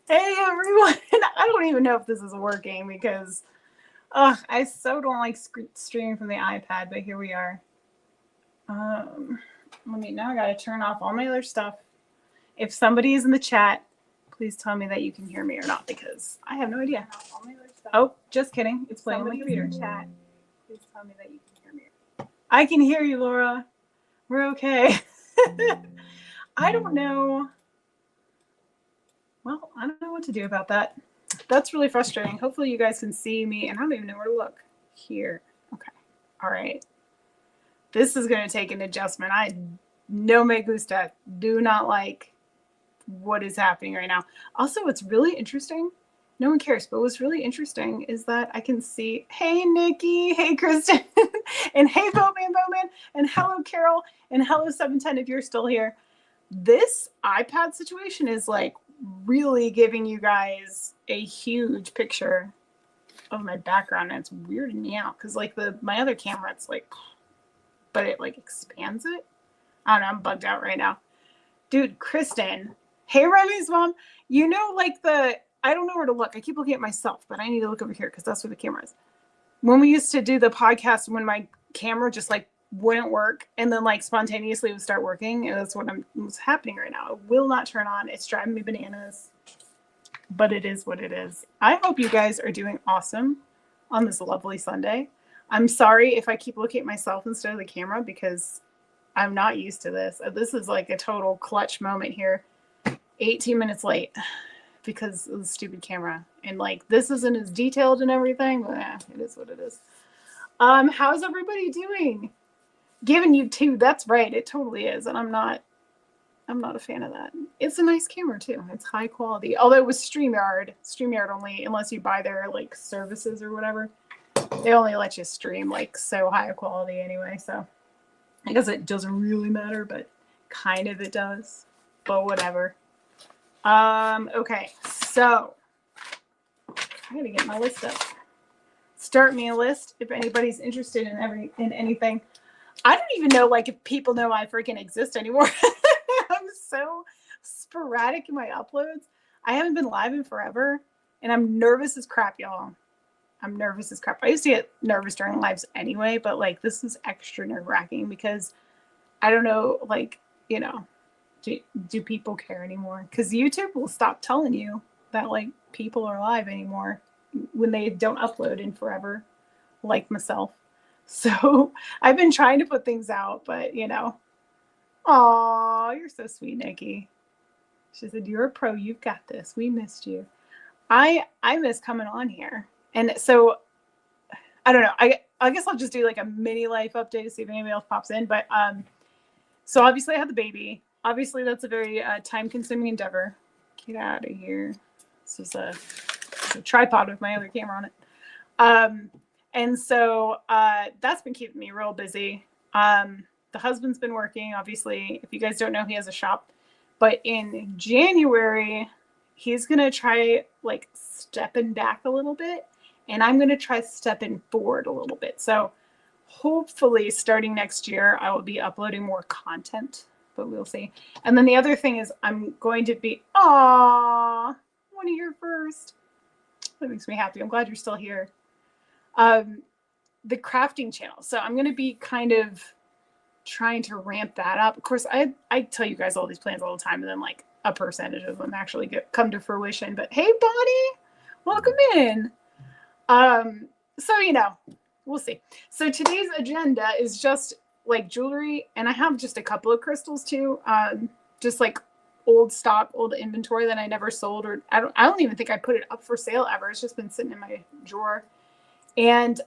Hey everyone! I don't even know if this is working because I so don't like streaming from the iPad, but here we are. Um, now I gotta turn off all my other stuff. If somebody is in the chat, please tell me that you can hear me or not because I have no idea. Oh, just kidding. It's playing on my computer. Chat. Please tell me that you can hear me. I can hear you, Laura. We're okay. I don't know. Well, I don't know what to do about that. That's really frustrating. Hopefully you guys can see me, and I don't even know where to look. Here. Okay. All right. This is going to take an adjustment. I no me gusta. Do not like what is happening right now. Also, what's really interesting, no one cares, but what's really interesting is that I can see, hey, Nikki, hey, Kristen, and hey, Boatman, and hello, Carol, and hello, 710, if you're still here. This iPad situation is like really giving you guys a huge picture of my background, and it's weirding me out because like my other camera, it's like, but it like expands it. I don't know, I'm bugged out right now. Dude, Kristen, hey, Remy's mom, you know, like I don't know where to look. I keep looking at myself, but I need to look over here because that's where the camera is. When we used to do the podcast, when my camera just like wouldn't work and then like spontaneously would start working, and that's what's happening right now. It will not turn on. It's driving me bananas, but it is what it is. I hope you guys are doing awesome on this lovely Sunday. I'm sorry if I keep looking at myself instead of the camera because I'm not used to this. This is like a total clutch moment here. 18 minutes late because of the stupid camera. And like this isn't as detailed and everything, but it is what it is. How's everybody doing? Giving you two, that's right, it totally is. And I'm not a fan of that. It's a nice camera too. It's high quality. Although with StreamYard only, unless you buy their like services or whatever, they only let you stream like so high quality anyway. So I guess it doesn't really matter, but kind of it does. But whatever. Okay, so I gotta get my list up. Start me a list if anybody's interested in anything. I don't even know like if people know I freaking exist anymore. I'm so sporadic in my uploads. I haven't been live in forever, and I'm nervous as crap, y'all. I'm nervous as crap. I used to get nervous during lives anyway, but like this is extra nerve-wracking because I don't know, like, you know, do people care anymore? Because YouTube will stop telling you that like people are live anymore when they don't upload in forever, like myself. So I've been trying to put things out, but you know, aw, you're so sweet, Nikki. She said, "You're a pro. You've got this. We missed you." I miss coming on here, and so I don't know. I guess I'll just do like a mini life update to see if anybody else pops in. But so obviously I had the baby. Obviously that's a very time-consuming endeavor. Get out of here. This is a tripod with my other camera on it. And so that's been keeping me real busy. The husband's been working, obviously. If you guys don't know, he has a shop. But in January, he's going to try like stepping back a little bit. And I'm going to try stepping forward a little bit. So hopefully starting next year, I will be uploading more content. But we'll see. And then the other thing is I'm going to be, one of your first. That makes me happy. I'm glad you're still here. The crafting channel. So I'm going to be kind of trying to ramp that up. Of course, I tell you guys all these plans all the time, and then like a percentage of them actually come to fruition. But hey, Bonnie, welcome in. So, you know, we'll see. So today's agenda is just like jewelry, and I have just a couple of crystals too. Just like old stock, old inventory that I never sold, or I don't even think I put it up for sale ever. It's just been sitting in my drawer. And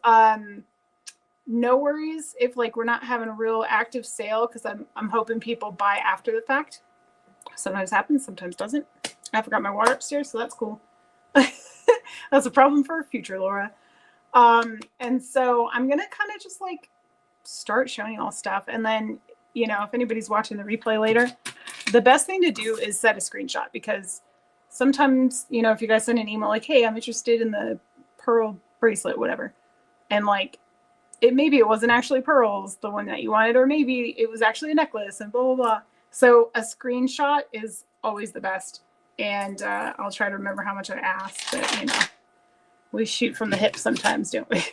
no worries if like we're not having a real active sale, because I'm hoping people buy after the fact. Sometimes happens, sometimes doesn't. I forgot my water upstairs, so that's cool. That's a problem for future Laura. And so I'm gonna kind of just like start showing y'all stuff, and then, you know, if anybody's watching the replay later, the best thing to do is set a screenshot, because sometimes, you know, if you guys send an email like, hey, I'm interested in the pearl bracelet, whatever, and like maybe it wasn't actually pearls, the one that you wanted, or maybe it was actually a necklace, and blah blah blah. So a screenshot is always the best. And I'll try to remember how much I asked, but you know, we shoot from the hip sometimes, don't we?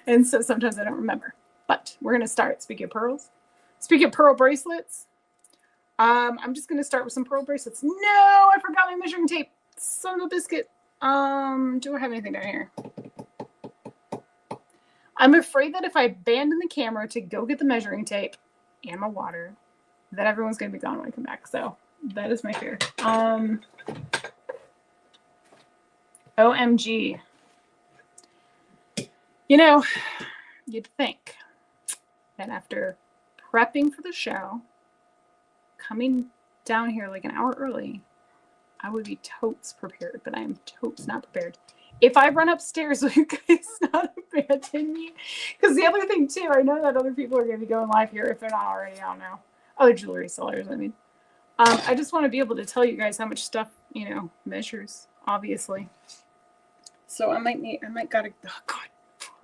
And so sometimes I don't remember. But we're gonna start. Speaking of pearls, speaking of pearl bracelets, I'm just gonna start with some pearl bracelets. No, I forgot my measuring tape. Son of a biscuit. Do I have anything down here? I'm afraid that if I abandon the camera to go get the measuring tape and my water, that everyone's gonna be gone when I come back. So that is my fear. OMG. You know, you'd think that after prepping for the show, coming down here like an hour early, I would be totes prepared, but I am totes not prepared. If I run upstairs, will you guys not abandon me? Because the other thing too, I know that other people are going to be going live here if they're not already. I don't know. Other jewelry sellers, I mean. I just want to be able to tell you guys how much stuff, you know, measures, obviously. So I might gotta, oh God,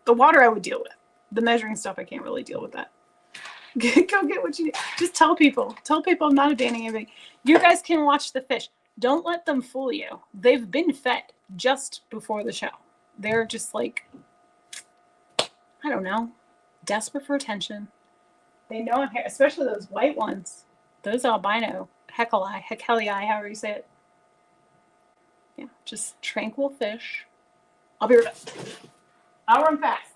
the water I would deal with. The measuring stuff, I can't really deal with that. Go get what you need. Just tell people I'm not abandoning anything. You guys can watch the fish. Don't let them fool you. They've been fed just before the show. They're just like, I don't know, desperate for attention. They know I'm here, especially those white ones. Those albino, Heckelii, however you say it. Yeah, just tranquil fish. I'll be right back. I'll run fast.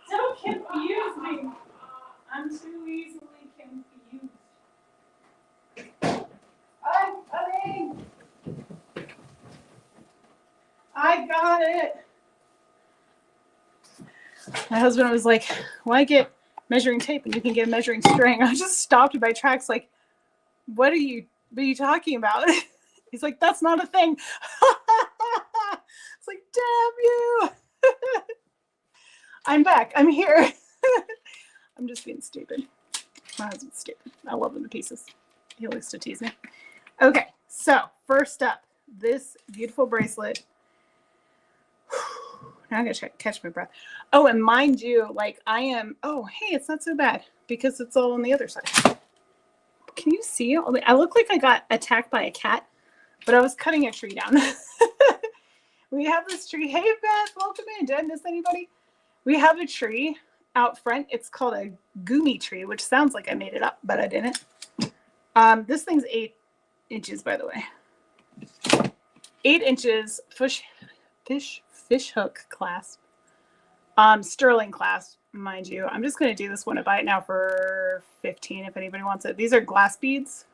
Don't confuse me. I'm too easily confused. I'm coming. I got it. My husband was like, why get measuring tape and you can get a measuring string? I just stopped in my tracks like, what are you talking about? He's like, that's not a thing. It's like, damn you. I'm back. I'm here. I'm just being stupid. My husband's stupid. I love him to pieces. He likes to tease me. Okay, so first up, this beautiful bracelet. Now I'm going to catch my breath. Oh, and mind you, like I am, oh, hey, it's not so bad because it's all on the other side. Can you see it? I look like I got attacked by a cat, but I was cutting a tree down. We have this tree. Hey, Beth, welcome in. Did I miss anybody? We have a tree out front. It's called a gumi tree, which sounds like I made it up, but I didn't. This thing's 8 inches, by the way. 8 inches fish hook clasp. Sterling clasp, mind you. I'm just going to do this one. I buy it now for $15 if anybody wants it. These are glass beads,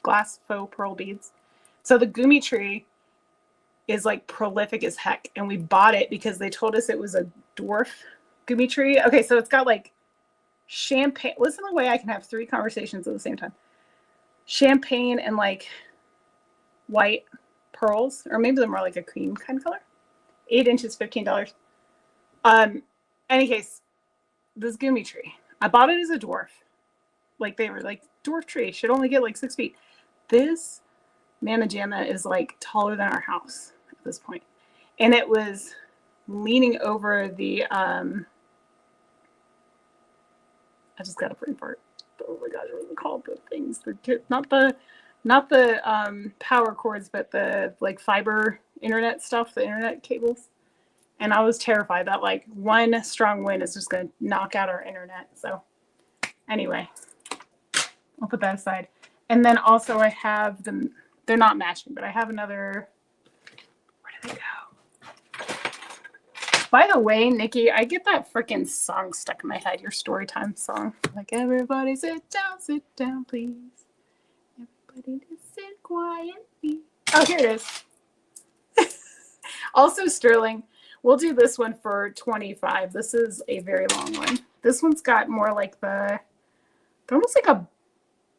glass faux pearl beads. So the gumi tree is like prolific as heck, and we bought it because they told us it was a dwarf gumi tree. Okay, so it's got like champagne. Listen to the way I can have 3 conversations at the same time. Champagne and like white pearls, or maybe they're more like a cream kind of color. 8 inches, $15. Any case, this gumi tree, I bought it as a dwarf. Like they were like, dwarf tree should only get like 6 feet. This Mama Jamma is like taller than our house at this point. And it was leaning over the, I just got a brain fart. Oh my gosh, what are they called? The things, not the power cords, but the like fiber internet stuff, the internet cables. And I was terrified that like one strong wind is just going to knock out our internet. So anyway, I'll put that aside. And then also I have them, they're not matching, but I have another, where did they go? By the way, Nikki, I get that freaking song stuck in my head, your story time song. Like, everybody sit down, please. Everybody just sit quietly. Oh, here it is. Also, Sterling, we'll do this one for $25. This is a very long one. This one's got more like they're almost like a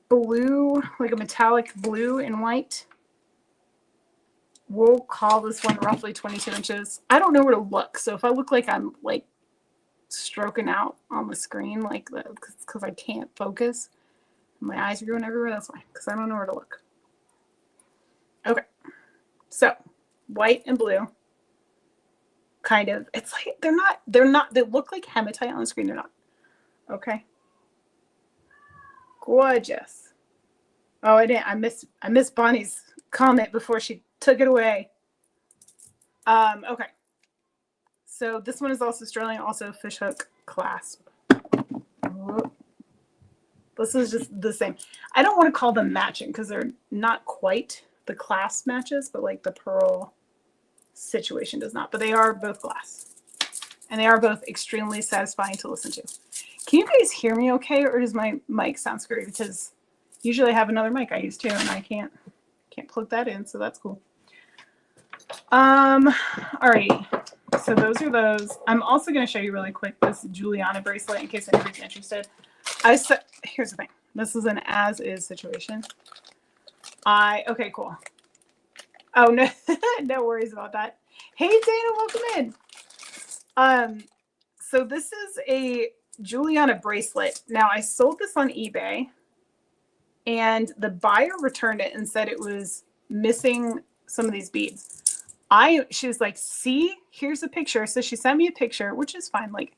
blue, like a metallic blue and white. We'll call this one roughly 22 inches. I don't know where to look. So if I look like I'm like stroking out on the screen like that because I can't focus, my eyes are going everywhere, that's why, because I don't know where to look. Okay. So white and blue. Kind of. It's like they're not, they look like hematite on the screen. They're not. Okay. Gorgeous. Oh, I missed Bonnie's comment before she took it away. Okay. So this one is also sterling, also fishhook clasp. This is just the same. I don't want to call them matching because they're not quite the clasp matches, but like the pearl situation does not. But they are both glass. And they are both extremely satisfying to listen to. Can you guys hear me okay, or does my mic sound screwy? Because usually I have another mic I use too, and I can't plug that in, so that's cool. All right. So those are those. I'm also going to show you really quick this Juliana bracelet in case anybody's interested. Here's the thing. This is an as-is situation. Okay, cool. Oh, no, no worries about that. Hey, Dana, welcome in. So this is a Juliana bracelet. Now, I sold this on eBay, and the buyer returned it and said it was missing some of these beads. She was like, see, here's a picture. So she sent me a picture, which is fine. Like,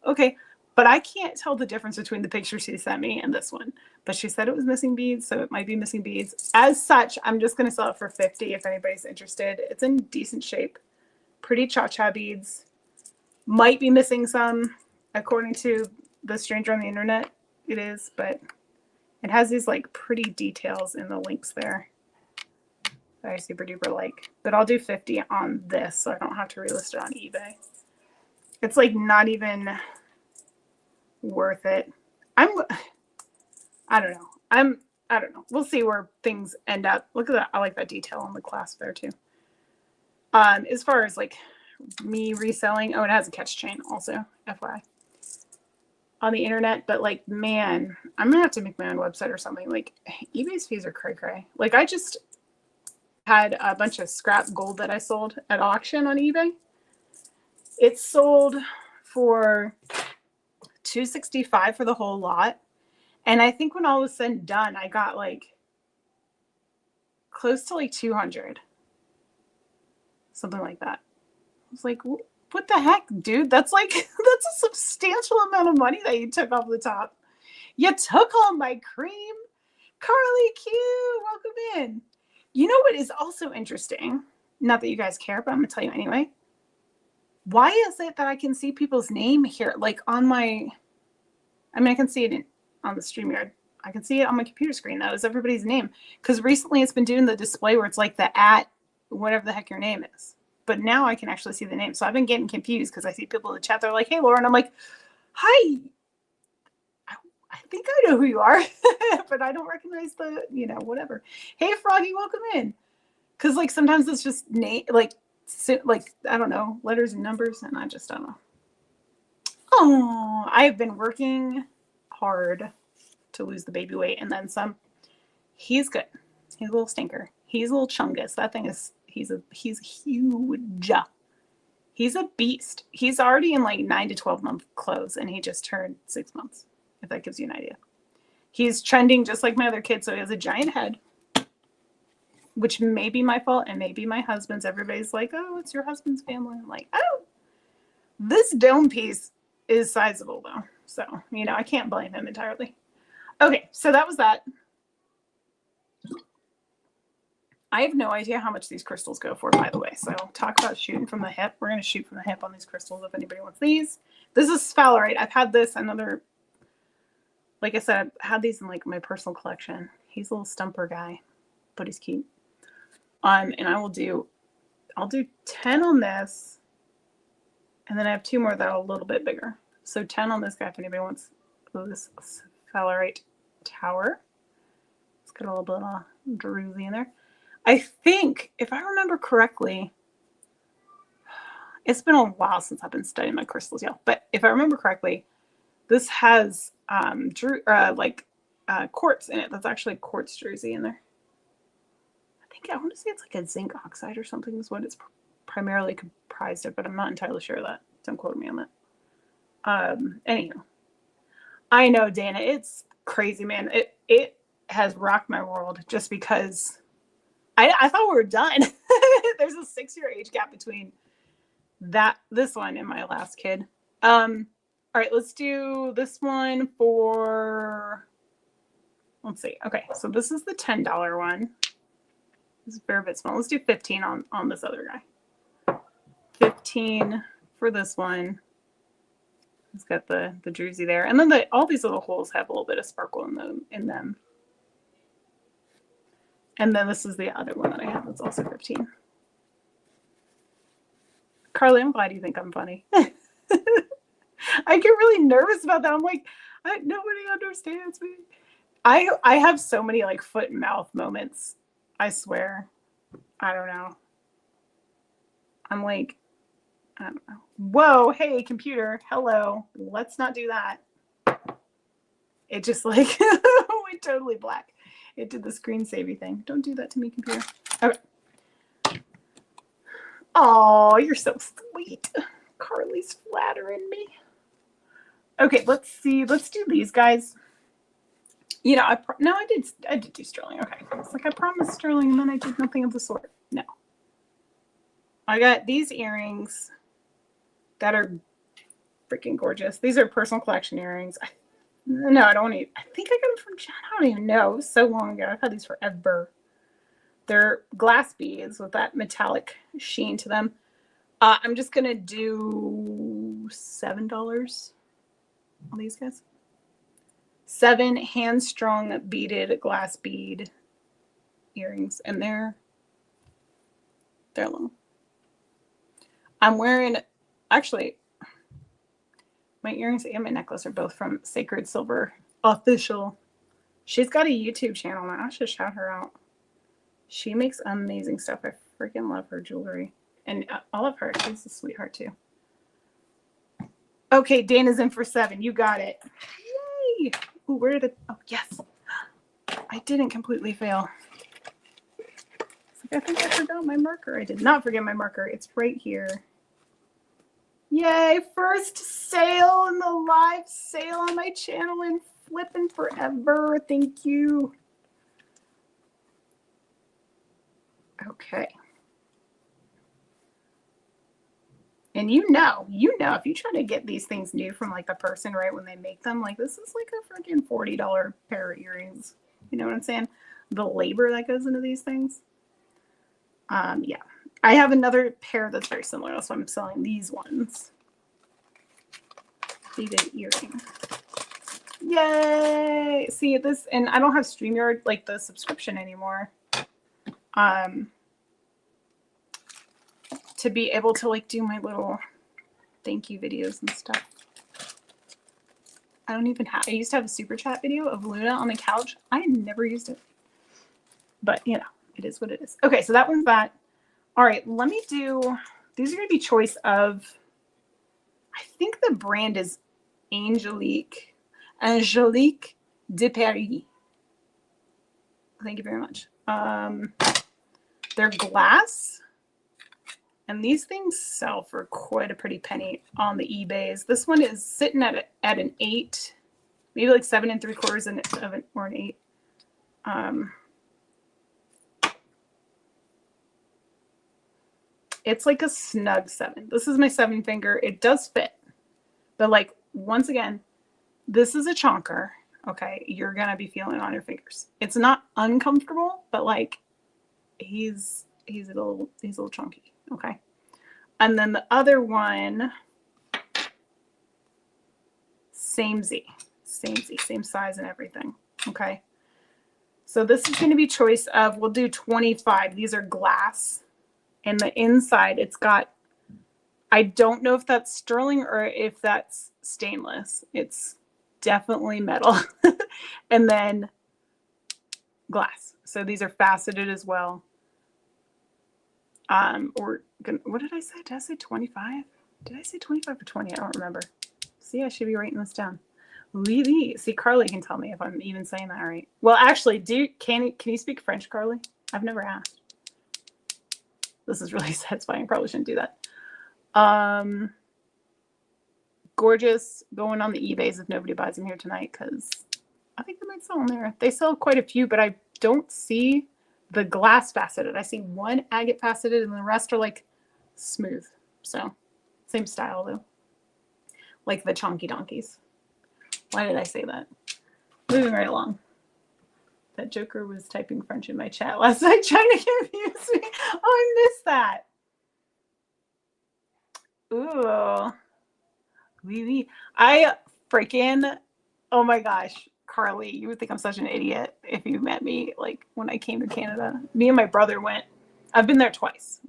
okay, but I can't tell the difference between the picture she sent me and this one. But she said it was missing beads, so it might be missing beads. As such, I'm just going to sell it for $50 if anybody's interested. It's in decent shape. Pretty cha-cha beads. Might be missing some, according to the stranger on the internet. It is, but it has these like pretty details in the links there that I super duper like. But I'll do $50 on this, so I don't have to relist it on eBay. It's like not even worth it. I don't know. I don't know. We'll see where things end up. Look at that. I like that detail on the clasp there too. As far as like me reselling, oh, it has a catch chain also, FYI, on the internet. But like, man, I'm gonna have to make my own website or something. Like, eBay's fees are cray cray. Like, I just had a bunch of scrap gold that I sold at auction on eBay. It sold for $265 for the whole lot. And I think when all was said and done, I got like close to like 200. Something like that. I was like, what the heck, dude? That's like, that's a substantial amount of money that you took off the top. You took all my cream. Carly Q, welcome in. You know what is also interesting? Not that you guys care, but I'm going to tell you anyway. Why is it that I can see people's name here? Like on my, I mean, I can see it on the StreamYard. I can see it on my computer screen. That was everybody's name. Because recently it's been doing the display where it's like the @ whatever the heck your name is. But now I can actually see the name. So I've been getting confused because I see people in the chat. They're like, hey, Laura. And I'm like, hi. I think I know who you are. But I don't recognize the, whatever. Hey, Froggy, welcome in. Because like sometimes it's just name, like I don't know, letters and numbers. And I just don't know. Oh, I've been working hard to lose the baby weight and then some. He's good. He's a little stinker. He's a little chungus. That thing is, he's huge. He's a beast. He's already in like 9 to 12 month clothes and he just turned 6 months, if that gives you an idea. He's trending just like my other kid, so he has a giant head, which may be my fault and maybe my husband's. Everybody's like, oh, it's your husband's family. I'm like, oh, this dome piece is sizable though. So, I can't blame him entirely. Okay, so that was that. I have no idea how much these crystals go for, by the way. So talk about shooting from the hip. We're going to shoot from the hip on these crystals if anybody wants these. This is sphalerite. I've had this, like I said, I've had these in like my personal collection. He's a little stumper guy, but he's cute. And I'll do 10 on this. And then I have 2 more that are a little bit bigger. So 10 on this guy if anybody wants this sphalerite tower. It's got a little bit of druzy in there. I think, if I remember correctly, it's been a while since I've been studying my crystals, y'all. But if I remember correctly, this has like quartz in it. That's actually a quartz jersey in there. I want to say it's like a zinc oxide or something is what it's primarily comprised of, but I'm not entirely sure of that. Don't quote me on that. Anywho, I know, Dana, it's crazy, man. It has rocked my world just because I thought we were done. There's a 6-year age gap between this one and my last kid. All right, let's do this one for, let's see. Okay, so this is the $10 one. This is a fair bit small. Let's do 15 on this other guy. 15 for this one. It's got the jersey there. And then all these little holes have a little bit of sparkle in them. And then this is the other one that I have that's also 15. Carly, I'm glad you think I'm funny. I get really nervous about that. I'm like, nobody understands me. I have so many like foot and mouth moments. I swear. I don't know. I'm like, I don't know. Whoa, hey, computer. Hello. Let's not do that. It just like went totally black. It did the screen-saving thing. Don't do that to me, computer. Okay. Oh, you're so sweet. Carly's flattering me. Okay, let's see. Let's do these guys. You know, I did do sterling. Okay. It's like I promised sterling and then I did nothing of the sort. No. I got these earrings that are freaking gorgeous. These are personal collection earrings. No, I don't even. I think I got them from John. I don't even know. It was so long ago. I've had these forever. They're glass beads with that metallic sheen to them. I'm just going to do $7 on these guys. 7 hand-strung beaded glass bead earrings. And they're long. I'm wearing, actually, my earrings and my necklace are both from Sacred Silver Official. She's got a YouTube channel now. I should shout her out. She makes amazing stuff. I freaking love her jewelry. And I love her. She's a sweetheart too. Okay, Dana's in for 7. You got it. Yay! Ooh, where did it? Oh, yes. I didn't completely fail. I think I forgot my marker. I did not forget my marker. It's right here. Yay! First sale in the live sale on my channel in flipping forever. Thank you. Okay. And you know, if you try to get these things new from like the person right when they make them, like this is like a freaking $40 pair of earrings. You know what I'm saying? The labor that goes into these things. Yeah. I have another pair that's very similar. That's why I'm selling these ones. Beaded earring. Yay! See this, and I don't have StreamYard like the subscription anymore. To be able to like do my little thank you videos and stuff. I used to have a super chat video of Luna on the couch. I never used it. But you know, it is what it is. Okay, so that one's that. All right, let me do, these are gonna be choice of, I think the brand is Angelique de Paris. Thank you very much. They're glass. And these things sell for quite a pretty penny on the eBays. This one is sitting at an 8, maybe like 7 3/4 or an 8. It's like a snug 7. This is my 7 finger. It does fit, but like once again, this is a chonker. Okay, you're gonna be feeling it on your fingers. It's not uncomfortable, but like he's a little chunky. Okay. And then the other one, same size and everything. Okay. So this is going to be choice of, we'll do 25. These are glass. And the inside, it's got, I don't know if that's sterling or if that's stainless. It's definitely metal. And then glass. So these are faceted as well. What did I say? Did I say 25? Did I say 25 or 20? I don't remember. See, I should be writing this down. Really? See, Carly can tell me if I'm even saying that right. Well, actually, can you speak French, Carly? I've never asked. This is really satisfying. Probably shouldn't do that. Gorgeous. Going on the eBays if nobody buys them here tonight, because I think they might sell them there. They sell quite a few, but I don't see the glass faceted. I see one agate faceted, and the rest are like smooth. So, same style though. Like the chonky donkeys. Why did I say that? Moving right along. That Joker was typing French in my chat last night trying to confuse me. Oh, I missed that. Ooh. Oui, oui. I freaking, oh my gosh, Carly, you would think I'm such an idiot if you met me like when I came to Canada. Me and my brother went. I've been there twice.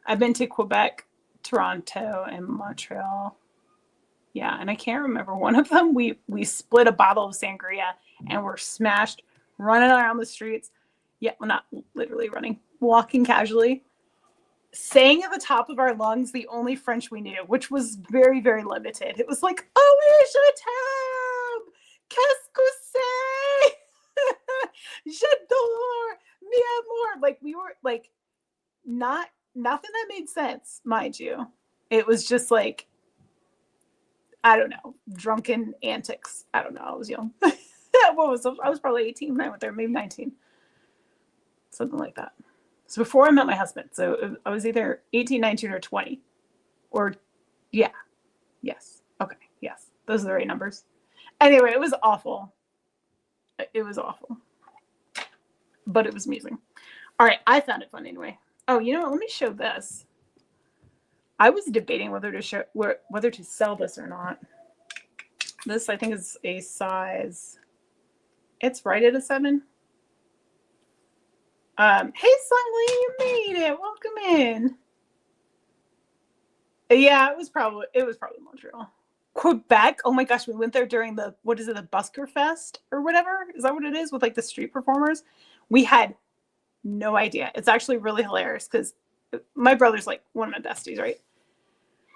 I've been to Quebec, Toronto, and Montreal. Yeah, and I can't remember one of them. We split a bottle of sangria and we're smashed, running around the streets. Yeah, well, not literally running, walking casually, saying at the top of our lungs the only French we knew, which was very, very limited. It was like, oh, oui, je t'aime, qu'est-ce que c'est? J'adore, mi amour. Like, we were like, nothing that made sense, mind you. It was just like, I don't know, drunken antics. I don't know. I was young. I was probably 18 when I went there, maybe 19. Something like that. So before I met my husband. So I was either 18, 19, or 20. Or, yeah. Yes. Okay. Yes. Those are the right numbers. Anyway, it was awful. It was awful. But it was amusing. All right. I found it fun anyway. Oh, you know what? Let me show this. I was debating whether to sell this or not. This, I think, is a size. It's right at a 7. Hey, Sungli, you made it. Welcome in. Yeah, it was probably Montreal. Quebec. Oh my gosh, we went there during the Busker Fest or whatever. Is that what it is with like the street performers? We had no idea. It's actually really hilarious because my brother's like one of my besties, right?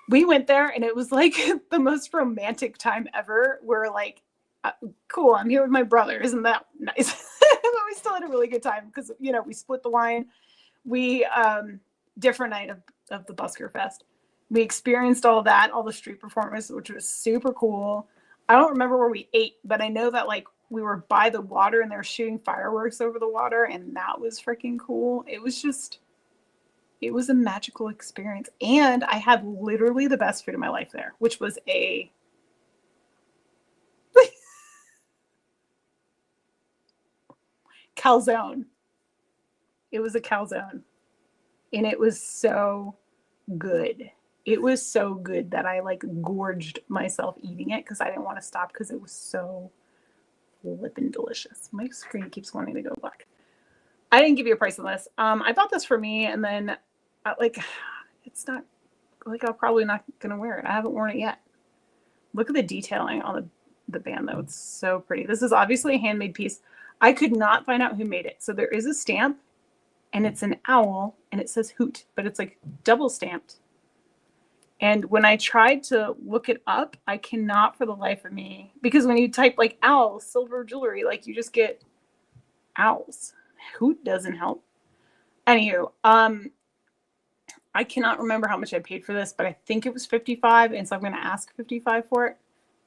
We went there and it was like the most romantic time ever. We're like, cool, I'm here with my brother. Isn't that nice? But we still had a really good time because, you know, we split the wine. We, different night of the Busker Fest. We experienced all that, all the street performers, which was super cool. I don't remember where we ate, but I know that like we were by the water and they were shooting fireworks over the water, and that was freaking cool. It was a magical experience. And I had literally the best food of my life there, which was a calzone. It was a calzone. And it was so good. It was so good that I like gorged myself eating it because I didn't want to stop because it was so flippin' delicious. My screen keeps wanting to go black. I didn't give you a price on this. I bought this for me, and then it's not like I'm probably not gonna wear it. I haven't worn it yet. Look at the detailing on the band though. It's so pretty. This is obviously a handmade piece. I could not find out who made it. So there is a stamp, and it's an owl, and it says Hoot, but it's like double stamped. And when I tried to look it up, I cannot for the life of me, because when you type like owl, silver jewelry, like you just get owls. Hoot doesn't help. Anywho, I cannot remember how much I paid for this, but I think it was $55, and so I'm going to ask $55 for it.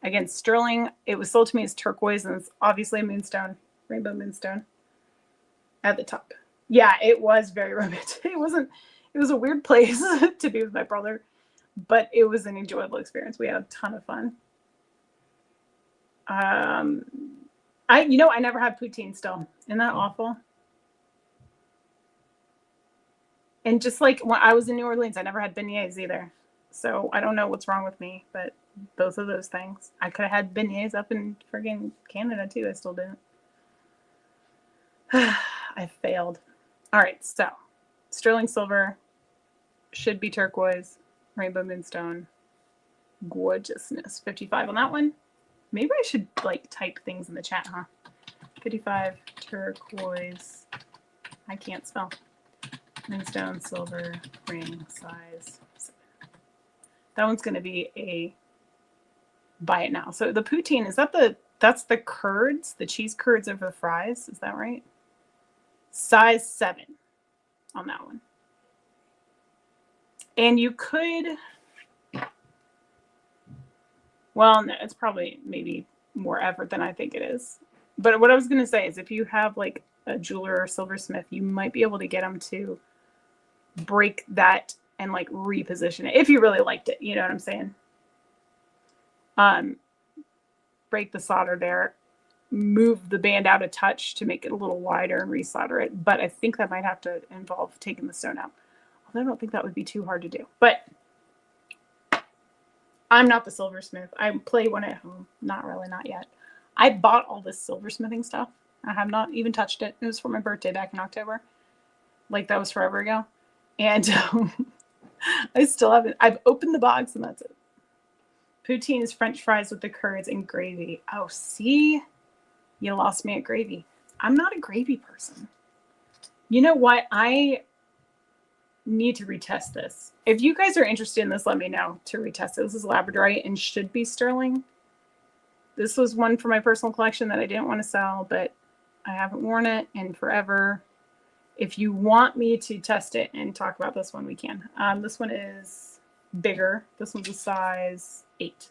Again, sterling. It was sold to me as turquoise, and it's obviously a moonstone, rainbow moonstone at the top. Yeah, it was very romantic. It was a weird place to be with my brother, but it was an enjoyable experience. We had a ton of fun. I never had poutine still. Isn't that awful? And just like when I was in New Orleans, I never had beignets either. So I don't know what's wrong with me, but both of those things. I could have had beignets up in friggin' Canada too. I still didn't. I failed. All right, so sterling silver, should be turquoise, rainbow moonstone, gorgeousness. 55 on that one. Maybe I should like type things in the chat, huh? 55 turquoise. I can't spell. Moonstone, silver, ring, size. That one's going to be a buy it now. So the poutine, that's the curds, the cheese curds over the fries. Is that right? Size 7 on that one. And you could, well, no, it's probably maybe more effort than I think it is. But what I was going to say is if you have like a jeweler or silversmith, you might be able to get them to break that and like reposition it if you really liked it. You know what I'm saying? Break the solder there, move the band out a touch to make it a little wider and resolder it. But I think that might have to involve taking the stone out. Although I don't think that would be too hard to do. But I'm not the silversmith. I play one at home. Not really, not yet. I bought all this silversmithing stuff. I have not even touched it. It was for my birthday back in October. Like that was forever ago. And I still haven't. I've opened the box and that's it. Poutine is French fries with the curds and gravy. Oh, see? You lost me at gravy. I'm not a gravy person. You know what? I need to retest this. If you guys are interested in this, let me know to retest it. This is Labradorite and should be sterling. This was one for my personal collection that I didn't want to sell, but I haven't worn it in forever. If you want me to test it and talk about this one, we can. This one is bigger. This one's a size 8.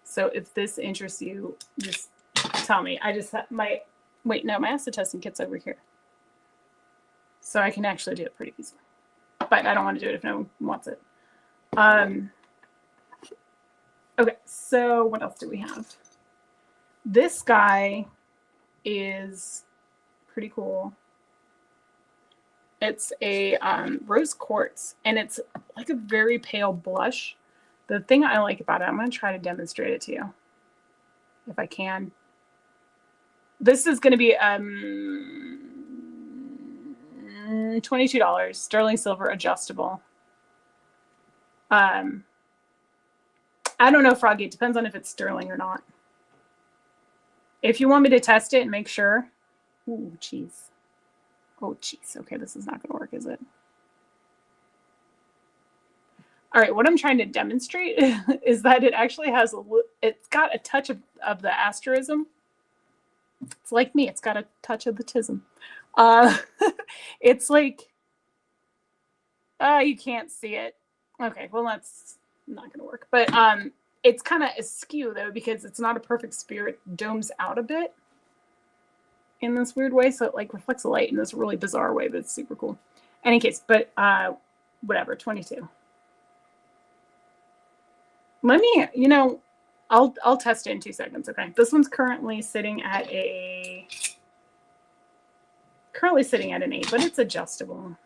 So if this interests you, just tell me. I just have my, wait, no, my acid testing kit's over here. So I can actually do it pretty easily. But I don't want to do it if no one wants it. Okay, so what else do we have? This guy is pretty cool. It's a rose quartz, and it's like a very pale blush. The thing I like about it, I'm going to try to demonstrate it to you, if I can. This is going to be $22, sterling silver, adjustable. I don't know, Froggy. It depends on if it's sterling or not. If you want me to test it and make sure. Ooh, jeez. Oh, jeez. Okay, this is not going to work, is it? All right, what I'm trying to demonstrate is that it actually has it's got a touch of the asterism. It's like me. It's got a touch of the tism. It's like, you can't see it. Okay, well, that's not going to work. But it's kind of askew, though, because it's not a perfect sphere. It domes out a bit in this weird way. So it like reflects the light in this really bizarre way, but it's super cool. Any case, but whatever, 22. Let me, you know, I'll test it in 2 seconds, okay? This one's currently sitting at an 8, but it's adjustable.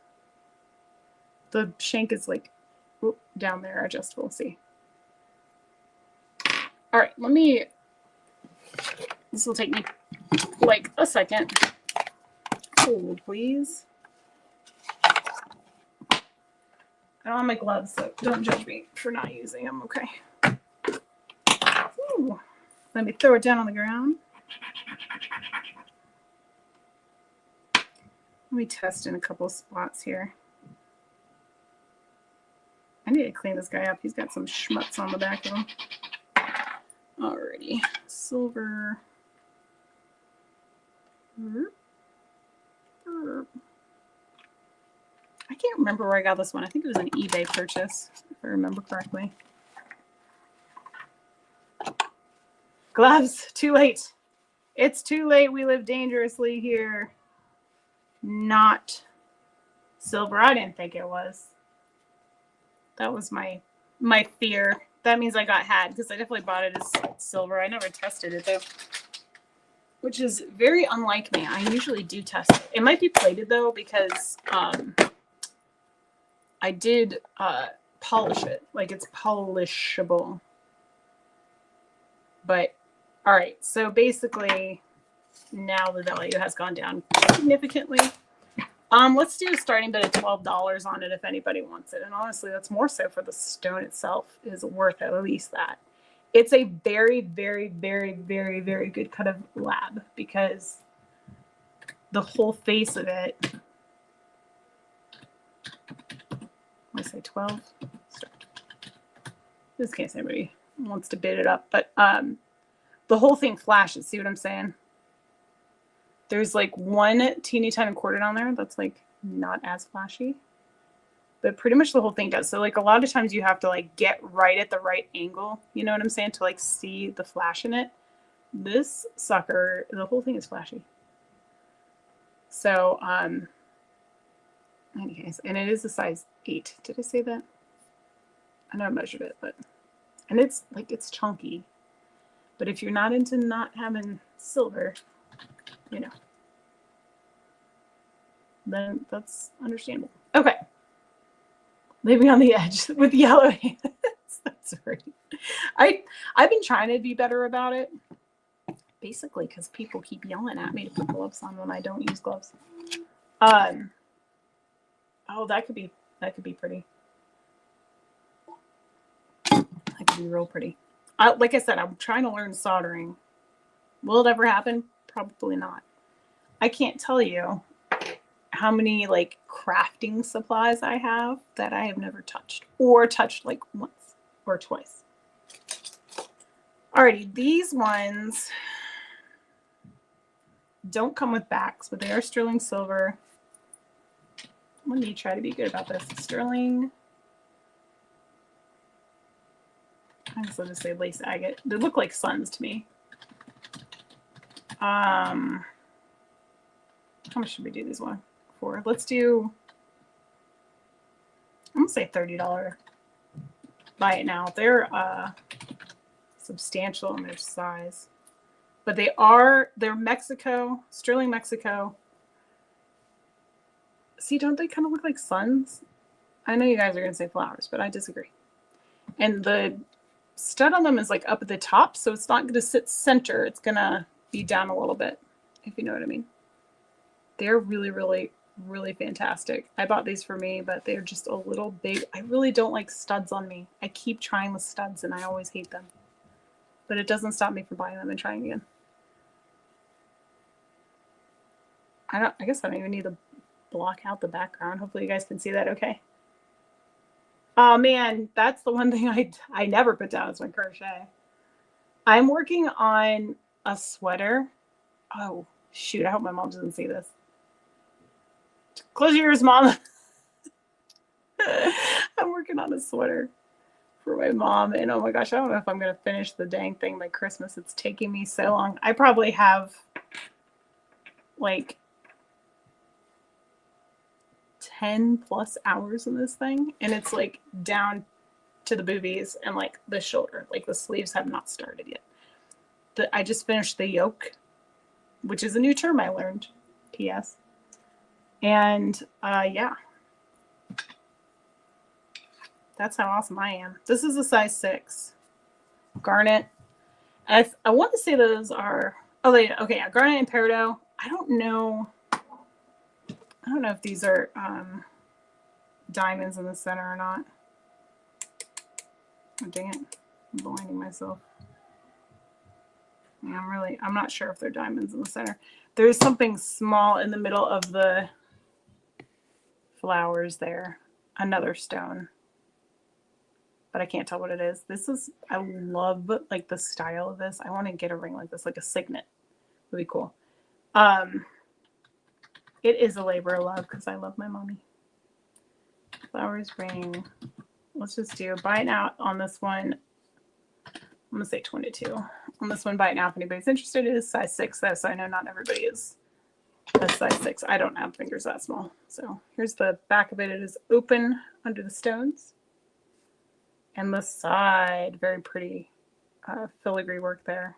The shank is like down there, adjustable. See. All right, this will take me like a second. Hold, please. I don't have my gloves, so don't judge me for not using them, okay? Ooh. Let me throw it down on the ground. Let me test in a couple spots here. I need to clean this guy up. He's got some schmutz on the back of him. Alrighty. Silver. I can't remember where I got this one. I think it was an eBay purchase, if I remember correctly. Gloves, too late. It's too late. We live dangerously here. Not silver. I didn't think it was. That was my fear. That means I got had because I definitely bought it as silver. I never tested it though, which is very unlike me. I usually do test it. It might be plated though because I did polish it. Like it's polishable. But all right, so basically now the value has gone down significantly. Let's do a starting bid of $12 on it if anybody wants it. And honestly, that's more so for the stone itself is worth at least that. It's a very, very, very, very, very good cut of lab because the whole face of it. I say 12. Just in case anybody wants to bid it up. But the whole thing flashes. See what I'm saying? There's like one teeny tiny cordon on there that's like not as flashy, but pretty much the whole thing does. So like a lot of times you have to like get right at the right angle, you know what I'm saying, to like see the flash in it. This sucker, the whole thing is flashy. So anyways, and it is a size 8. Did I say that? I know I measured it, but and it's like it's chunky. But if you're not into not having silver, you know, then that's understandable. Okay. Living on the edge with yellow hands. That's right. I've been trying to be better about it. Basically, because people keep yelling at me to put gloves on when I don't use gloves. Oh, that could be pretty. That could be real pretty. Like I said, I'm trying to learn soldering. Will it ever happen? Probably not. I can't tell you how many like crafting supplies I have that I have never touched or touched like once or twice. Alrighty, these ones don't come with backs, but they are sterling silver. Let me try to be good about this. Sterling. I guess I'll just say lace agate. They look like suns to me. How much should we do these one for? Let's do, I'm gonna say $30. Buy it now. They're substantial in their size, but they're Mexico, sterling Mexico. See, don't they kind of look like suns? I know you guys are gonna say flowers, but I disagree. And the stud on them is like up at the top, so it's not gonna sit center. It's gonna be down a little bit, if you know what I mean. They're really, really, really fantastic. I bought these for me, but they're just a little big. I really don't like studs on me. I keep trying with studs and I always hate them. But it doesn't stop me from buying them and trying again. I guess I don't even need to block out the background. Hopefully you guys can see that okay. Oh man, that's the one thing I never put down is my crochet. I'm working on a sweater. Oh shoot, I hope my mom doesn't see this. Close your ears, Mom. I'm working on a sweater for my mom, and oh my gosh, I don't know if I'm gonna finish the dang thing by Christmas. It's taking me so long. I probably have like 10 plus hours in this thing, and it's like down to the boobies and like the shoulder. Like the sleeves have not started yet. I just finished the yoke, which is a new term I learned. P.S. And yeah, that's how awesome I am. This is a size 6 garnet. I want to say those are, oh, they, okay, yeah, garnet and peridot. I don't know if these are diamonds in the center or not. Oh, dang it, I'm blinding myself. Yeah, I'm not sure if they're diamonds in the center. There's something small in the middle of the flowers there, another stone, but I can't tell what it is. I love like the style of this. I want to get a ring like this, like a signet. Would be cool. It is a labor of love because I love my mommy. Flowers ring. Let's just do buy it now on this one. I'm gonna say 22 on this one. Buy it now if anybody's interested. It is size 6 though, so I know not everybody is a size 6. I don't have fingers that small. So here's the back of it. It is open under the stones, and the side very pretty filigree work there,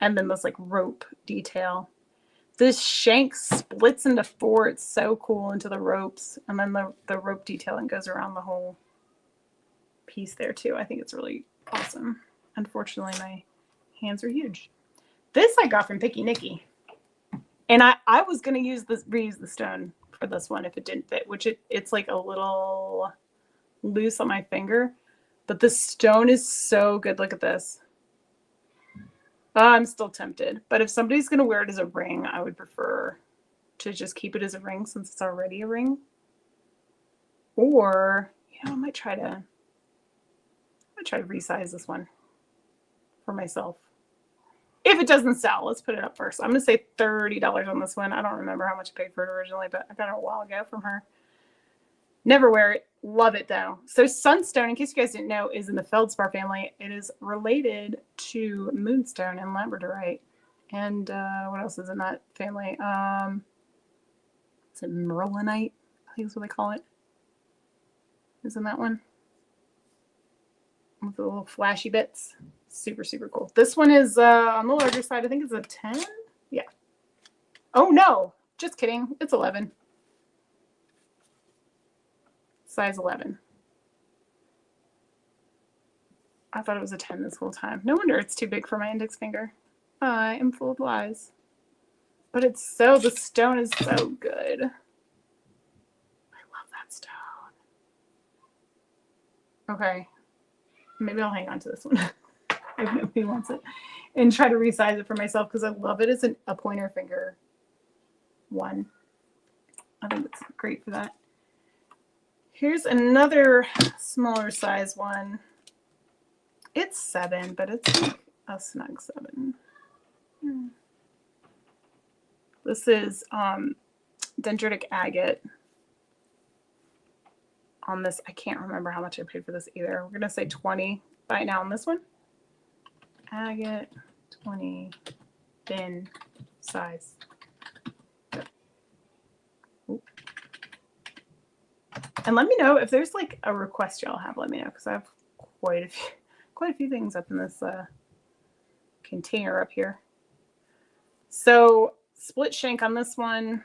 and then this like rope detail. This shank splits into 4. It's so cool into the ropes, and then the rope detailing goes around the whole piece there too. I think it's really awesome. Unfortunately, my hands are huge. This I got from Picky Nicky, and I was gonna reuse the stone for this one if it didn't fit, which it's like a little loose on my finger, but the stone is so good. Look at this. I'm still tempted, but if somebody's going to wear it as a ring, I would prefer to just keep it as a ring since it's already a ring. Or, I might try to, gonna try to resize this one for myself. If it doesn't sell, let's put it up first. I'm gonna say $30 on this one. I don't remember how much I paid for it originally, but I got it a while ago from her. Never wear it. Love it though. So sunstone, in case you guys didn't know, is in the feldspar family. It is related to moonstone and labradorite. And what else is in that family? Is it merlinite? I think that's what they call it. Isn't that one? With the little flashy bits. Super, super cool. This one is on the larger side. I think it's a 10. Yeah. Oh no, just kidding. It's 11. Size 11. I thought it was a 10 this whole time. No wonder it's too big for my index finger. I am full of lies. But it's so, the stone is so good. I love that stone. Okay. Maybe I'll hang on to this one if nobody wants it and try to resize it for myself because I love it as a pointer finger one. I think it's great for that. Here's another smaller size one. It's 7, but it's like a snug 7. This is dendritic agate. On this, I can't remember how much I paid for this either. We're gonna say 20 right now on this one. Agate, 20, thin size. Ooh. And let me know if there's like a request y'all have. Let me know because I have quite a few things up in this container up here. So split shank on this one.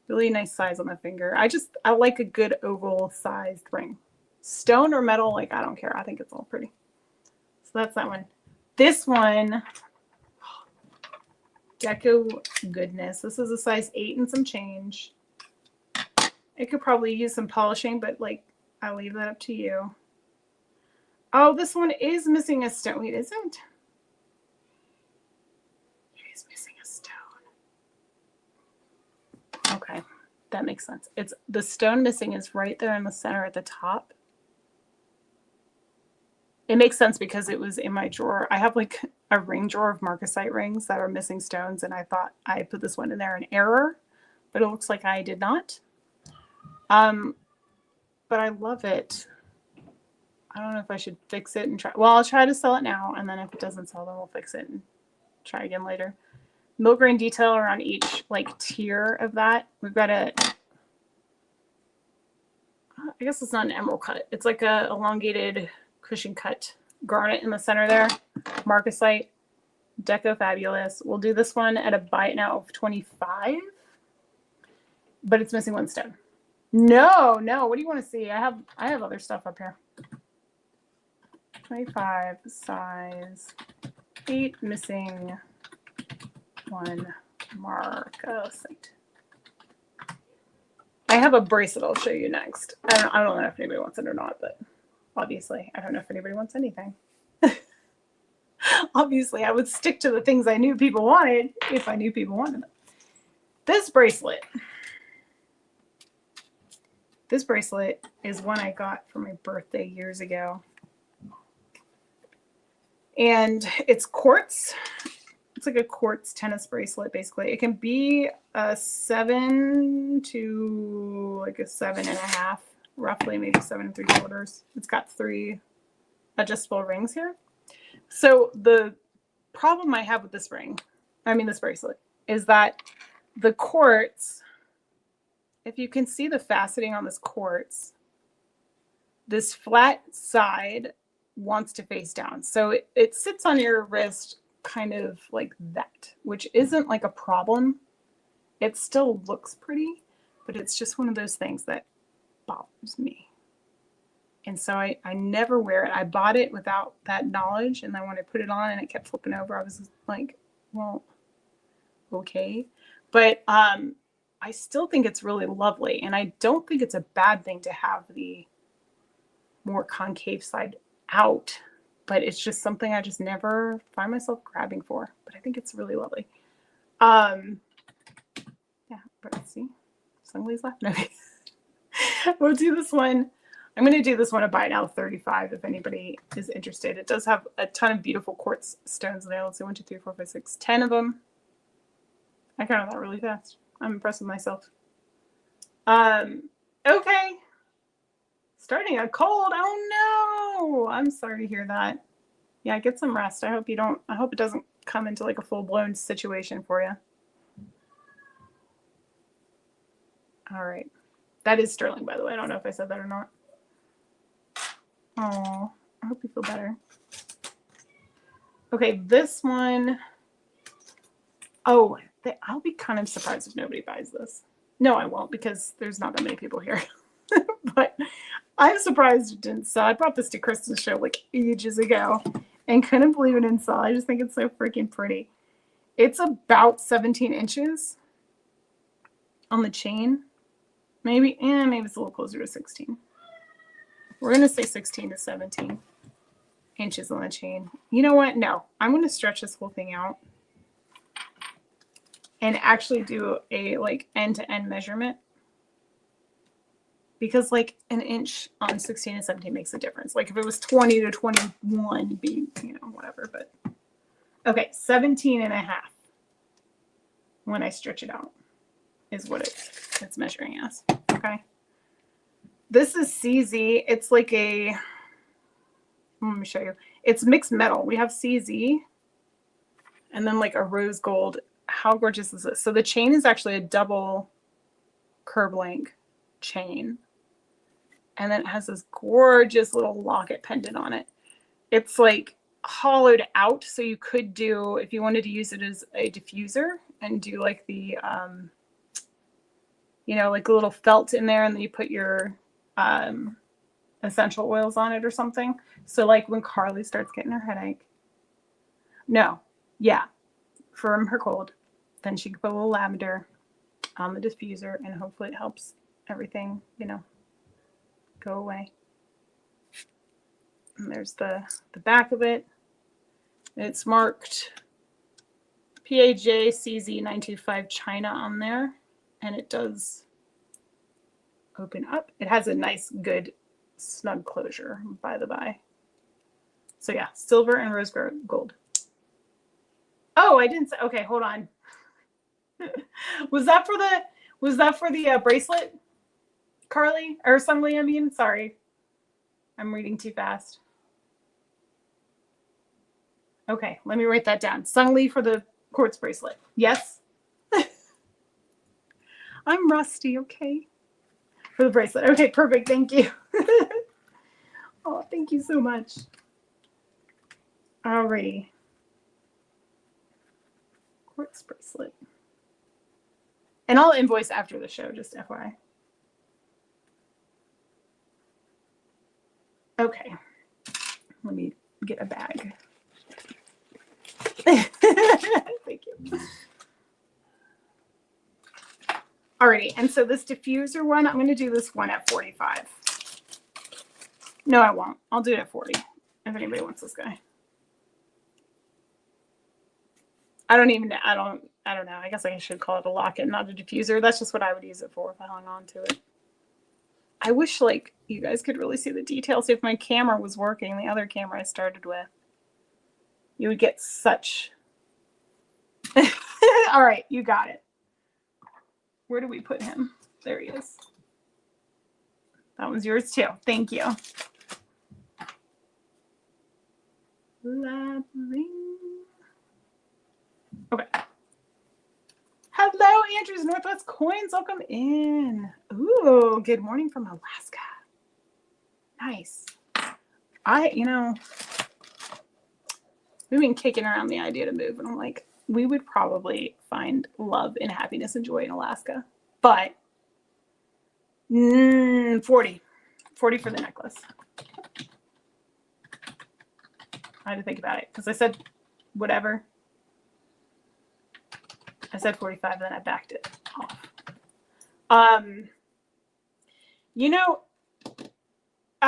Really nice size on the finger. I like a good oval sized ring. Stone or metal, like I don't care. I think it's all pretty. So that's that one. This one, Deco goodness. This is a size 8 and some change. It could probably use some polishing, but like I'll leave that up to you. Oh, this one is missing a stone. Wait, is it? It is missing a stone. Okay, that makes sense. It's the stone missing is right there in the center at the top. It makes sense because it was in my drawer. I have like a ring drawer of marcasite rings that are missing stones, and I thought I put this one in there in error, but it looks like I did not. But I love it. I don't know if I should fix it and try. Well, I'll try to sell it now, and then if it doesn't sell, then we'll fix it and try again later. Mill grain detail around each like tier of that. We've got a, I guess it's not an emerald cut. It's like a elongated cushion cut garnet in the center there. Marcasite, Deco Fabulous. We'll do this one at a buy it now of 25, but it's missing one stone. No, what do you want to see? I have other stuff up here. 25 size 8 missing one marcasite. I have a bracelet I'll show you next. I don't know if anybody wants it or not, but obviously I don't know if anybody wants anything. Obviously I would stick to the things I knew people wanted if I knew people wanted them. This bracelet is one I got for my birthday years ago. And it's quartz. It's like a quartz tennis bracelet, basically. It can be a 7 to like a 7.5, roughly, maybe 7 3/4. It's got 3 adjustable rings here. So the problem I have with this bracelet, is that the quartz, if you can see the faceting on this quartz, this flat side wants to face down. So it sits on your wrist kind of like that, which isn't like a problem. It still looks pretty, but it's just one of those things that bothers me. And so I never wear it. I bought it without that knowledge, and then when I put it on and it kept flipping over, I was like, well, okay. But I still think it's really lovely, and I don't think it's a bad thing to have the more concave side out, but it's just something I just never find myself grabbing for. But I think it's really lovely. Yeah, but let's see. Somebody's laughing at me. We'll do this one. I'm going to do this one a buy now 35 if anybody is interested. It does have a ton of beautiful quartz stones there. Let's see, 1, 2, 3, 4, 5, 6, 10 of them. I counted that really fast. I'm impressed with myself. Okay. Starting a cold. Oh no. I'm sorry to hear that. Yeah, get some rest. I hope it doesn't come into like a full-blown situation for you. All right. That is Sterling, by the way. I don't know if I said that or not. Oh, I hope you feel better. Okay, this one. Oh, I'll be kind of surprised if nobody buys this. No, I won't, because there's not that many people here. But I'm surprised it didn't sell. I brought this to Kristen's show like ages ago and couldn't believe it didn't sell. I just think it's so freaking pretty. It's about 17 inches on the chain. Maybe it's a little closer to 16. We're going to say 16 to 17 inches on the chain. You know what? No, I'm going to stretch this whole thing out and actually do a like end-to-end measurement, because like an inch on 16 and 17 makes a difference. Like if it was 20 to 21, it'd be, whatever. But okay, 17 and a half when I stretch it out is what it's measuring as. Okay. This is CZ. It's like let me show you. It's mixed metal. We have CZ and then like a rose gold. How gorgeous is this? So the chain is actually a double curb link chain. And then it has this gorgeous little locket pendant on it. It's like hollowed out. So you could do, if you wanted to use it as a diffuser and do like the, like a little felt in there, and then you put your essential oils on it or something. So like when Carly starts getting her headache, from her cold, then she can put a little lavender on the diffuser, and hopefully it helps everything, go away. And there's the back of it. It's marked PAJ CZ925 China on there, and it does open up. It has a nice, good, snug closure, by the by. So yeah, silver and rose gold. Oh, I didn't say. Okay, hold on. Was that for the bracelet, Carly or Sungli? I mean, sorry, I'm reading too fast. Okay, let me write that down. Sungli for the quartz bracelet. Yes. I'm rusty. Okay. For the bracelet. Okay, perfect. Thank you. Oh, thank you so much. Alrighty. Quartz bracelet. And I'll invoice after the show, just FYI. Okay. Let me get a bag. Thank you. Alrighty, and so this diffuser one, I'm going to do this one at 45. No, I won't. I'll do it at 40 if anybody wants this guy. I don't know. I guess I should call it a locket, not a diffuser. That's just what I would use it for if I hung on to it. I wish like you guys could really see the details. If my camera was working, the other camera I started with, you would get such. All right, you got it. Where do we put him? There he is. That one's yours too. Thank you. Okay. Hello, Andrews Northwest Coins. Welcome in. Ooh, good morning from Alaska. Nice. We've been kicking around the idea to move, and I'm like, we would probably find love and happiness and joy in Alaska. But 40 for the necklace. I had to think about it because I said whatever. I said 45 and then I backed it off. I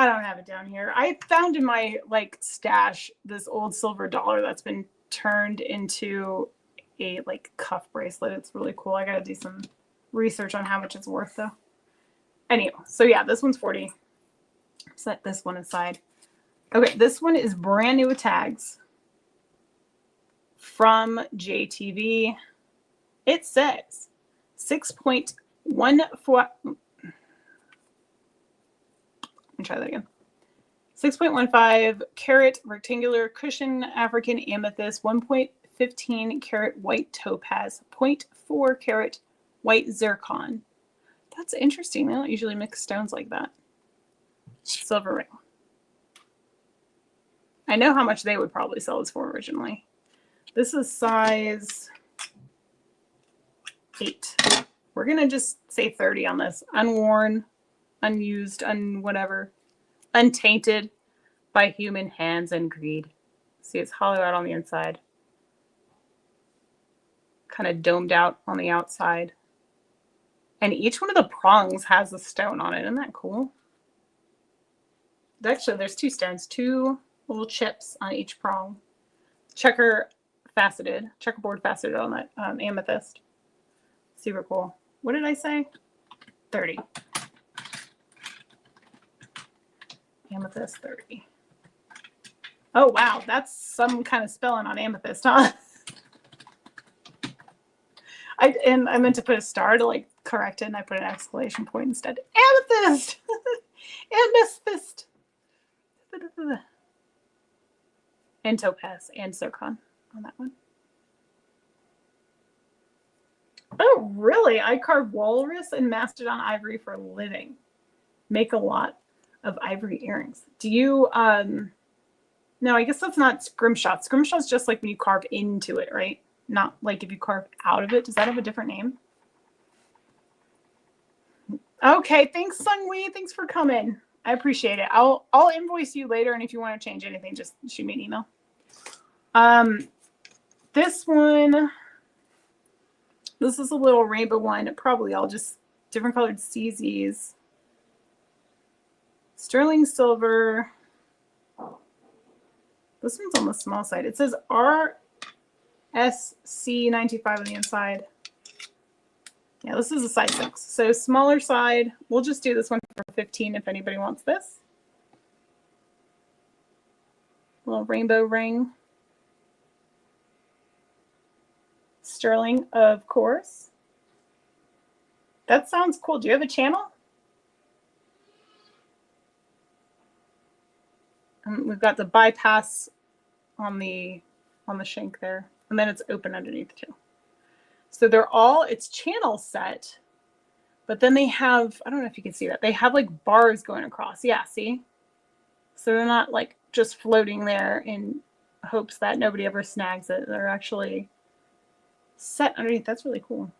don't have it down here. I found in my stash this old silver dollar that's been turned into a cuff bracelet. It's really cool. I gotta do some research on how much it's worth though. Anyway, so yeah, this one's 40. Set this one aside. Okay, this one is brand new with tags from JTV. It says 6.14. Let me try that again. 6.15 carat rectangular cushion African amethyst, 1.15 carat white topaz, 0.4 carat white zircon. That's interesting. They don't usually mix stones like that. Silver ring. I know how much they would probably sell this for originally. This is size 8. We're going to just say 30 on this. Unworn, unused, whatever. Untainted by human hands and greed. See, it's hollowed out on the inside. Kind of domed out on the outside. And each one of the prongs has a stone on it. Isn't that cool? Actually, there's 2 stones. 2 little chips on each prong. Checkerboard faceted on that amethyst. Super cool. What did I say? 30. Amethyst 30. Oh, wow. That's some kind of spelling on amethyst, huh? I meant to put a star to like correct it, and I put an exclamation point instead. Amethyst! Amethyst! And topaz and zircon on that one. Oh, really? I carve walrus and mastodon ivory for a living. Make a lot of ivory earrings. Do you, no, I guess that's not scrimshot. Scrimshot's just like when you carve into it, right? Not like if you carve out of it. Does that have a different name? Okay, thanks, Sungwee. Thanks for coming. I appreciate it. I'll invoice you later, and if you want to change anything, just shoot me an email. This one, this is a little rainbow one. Probably all just different colored CZs. Sterling silver. This one's on the small side. It says RSC95 on the inside. Yeah, this is a size 6. So smaller side. We'll just do this one for 15 if anybody wants this. Little rainbow ring. Sterling, of course. That sounds cool. Do you have a channel? We've got the bypass on the shank there, and then it's open underneath too. So they're all, it's channel set, but then they have, I don't know if you can see that, they have like bars going across. Yeah, see? So they're not like just floating there in hopes that nobody ever snags it. They're actually set underneath. That's really cool.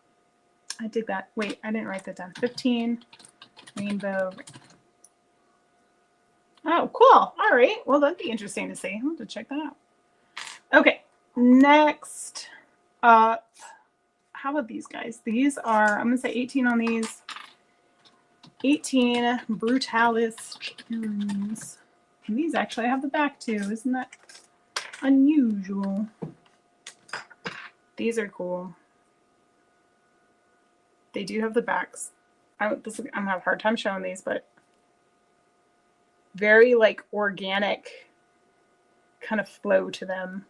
I dig that. Wait, I didn't write that down. 15 rainbow. Oh, cool. All right. Well, that'd be interesting to see. I'll have to check that out. Okay. Next up, how about these guys? These are, I'm going to say 18 on these. 18 Brutalis earrings. And these actually have the back too. Isn't that unusual? These are cool. They do have the backs. I'm going to have a hard time showing these, but very like organic kind of flow to them.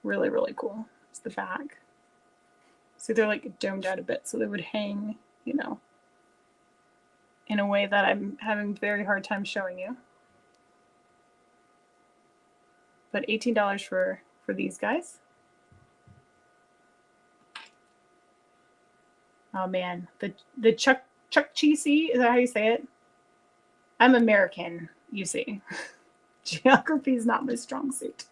Really, really cool. It's the back. See, they're like domed out a bit, so they would hang, you know, in a way that I'm having a very hard time showing you. But $18 for these guys. Oh man, the Chuck Cheesy, is that how you say it? I'm American, you see. Geography is not my strong suit.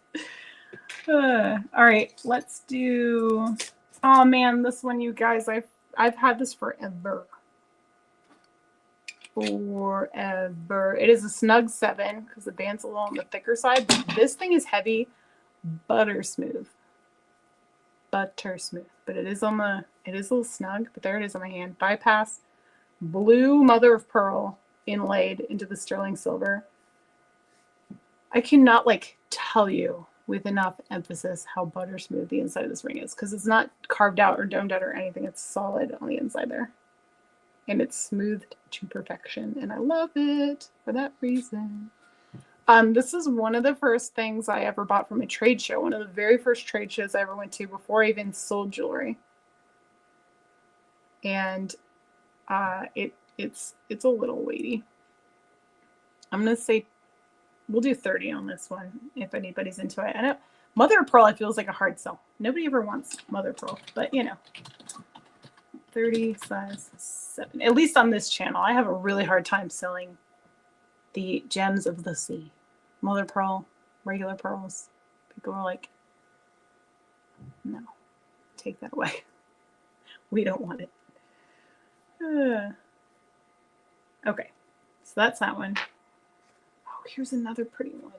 All right, let's do. Oh man, this one, you guys, I've had this forever. Forever. It is a snug 7 because the band's a little on the thicker side. But this thing is heavy, butter smooth. Butter smooth, but it is a little snug. But there it is on my hand. Bypass, blue mother of pearl inlaid into the sterling silver. I cannot like tell you with enough emphasis how butter smooth the inside of this ring is, because it's not carved out or domed out or anything. It's solid on the inside there. and it's smoothed to perfection, and I love it for that reason. This is one of the first things I ever bought from a trade show. One of the very first trade shows I ever went to before I even sold jewelry. And it's a little weighty. I'm gonna say we'll do 30 on this one if anybody's into it. I know mother of pearl, it feels like a hard sell. Nobody ever wants mother of pearl, but you know, 30 size 7. At least on this channel, I have a really hard time selling the gems of the sea. Mother of pearl, regular pearls. People are like, no, take that away. We don't want it. Okay, so that's that one. Oh, here's another pretty one.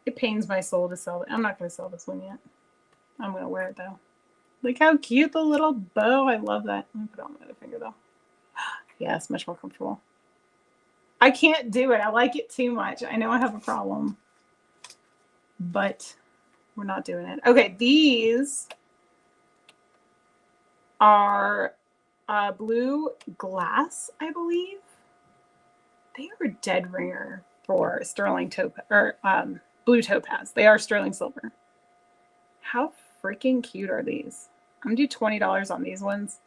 It pains my soul to sell it. I'm not going to sell this one yet. I'm going to wear it though. Look how cute the little bow. I love that. Let me put it on my other finger though. Yeah, it's much more comfortable. I can't do it. I like it too much. I know I have a problem, but we're not doing it. Okay, these are blue glass, I believe. They are a dead ringer for sterling topaz or blue topaz. They are sterling silver. How freaking cute are these? I'm gonna do $20 on these ones.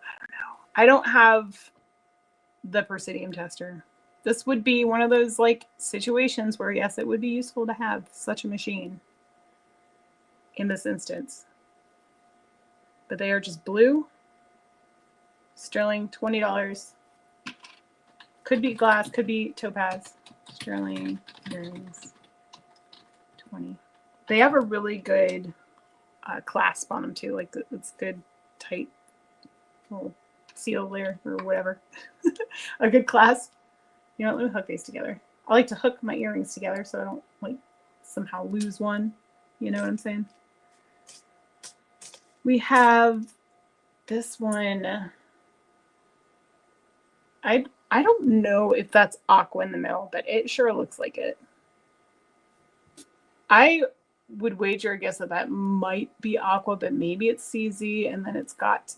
I don't know. I don't have the Presidium tester. This would be one of those like situations where yes, it would be useful to have such a machine in this instance. But they are just blue. Sterling, $20. Could be glass, could be topaz. Sterling earrings, 20. They have a really good clasp on them too. Like it's good, tight little seal there or whatever. A good clasp. You know, let me hook these together. I like to hook my earrings together so I don't like somehow lose one. You know what I'm saying? We have this one. I don't know if that's aqua in the middle, but it sure looks like it. I would wager a guess that might be aqua, but maybe it's CZ, and then it's got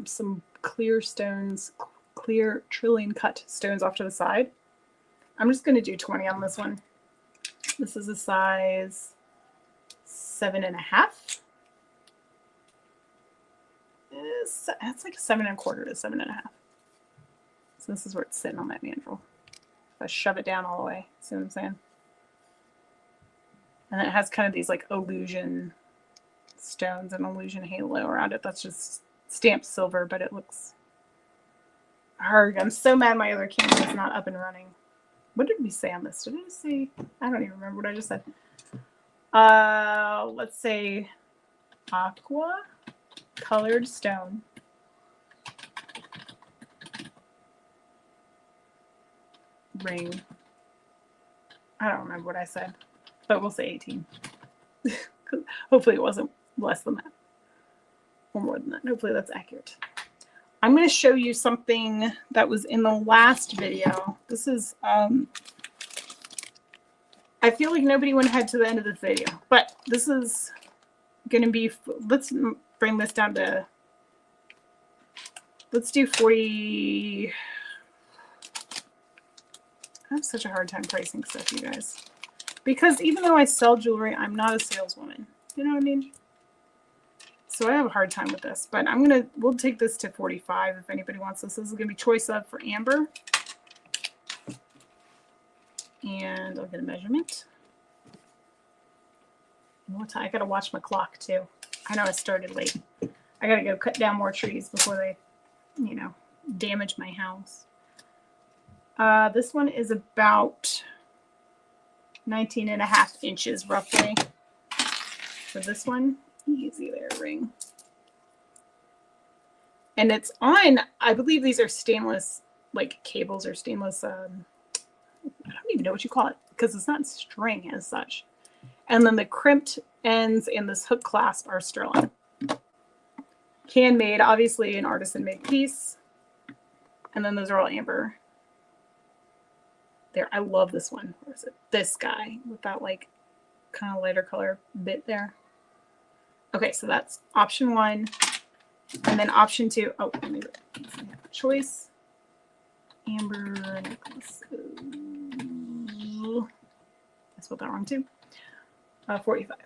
some clear stones, clear trillion cut stones off to the side. I'm just going to do 20 on this one. This is a size 7.5. That's like a 7.25 to 7.5. So this is where it's sitting on that mandrel. If I shove it down all the way, see what I'm saying? And it has kind of these like illusion stones and illusion halo around it. That's just stamped silver, but it looks hard. I'm so mad my other camera is not up and running. What did we say on this? Did I say? I don't even remember what I just said. Let's say aqua colored stone. Ring. I don't remember what I said, but we'll say 18. Hopefully it wasn't less than that or more than that. Hopefully that's accurate. I'm going to show you something that was in the last video. This is, I feel like nobody went ahead to the end of this video, but this is going to be, let's bring this down to, let's do 40. I have such a hard time pricing stuff, you guys. Because even though I sell jewelry, I'm not a saleswoman. You know what I mean? So I have a hard time with this. But we'll take this to 45 if anybody wants this. This is going to be choice of for amber. And I'll get a measurement. I got to watch my clock too. I know I started late. I got to go cut down more trees before they, you know, damage my house. This one is about 19.5 inches roughly. For this one, easy there, ring. And it's on, I believe these are stainless, like cables or stainless, I don't even know what you call it, because it's not string as such. And then the crimped ends and this hook clasp are sterling. Handmade, obviously an artisan-made piece. And then those are all amber. There, I love this one. Where is it? This guy with that like kind of lighter color bit there. Okay, so that's option 1. And then option 2, oh, let me choice, amber necklace. I spelled that wrong too. 45.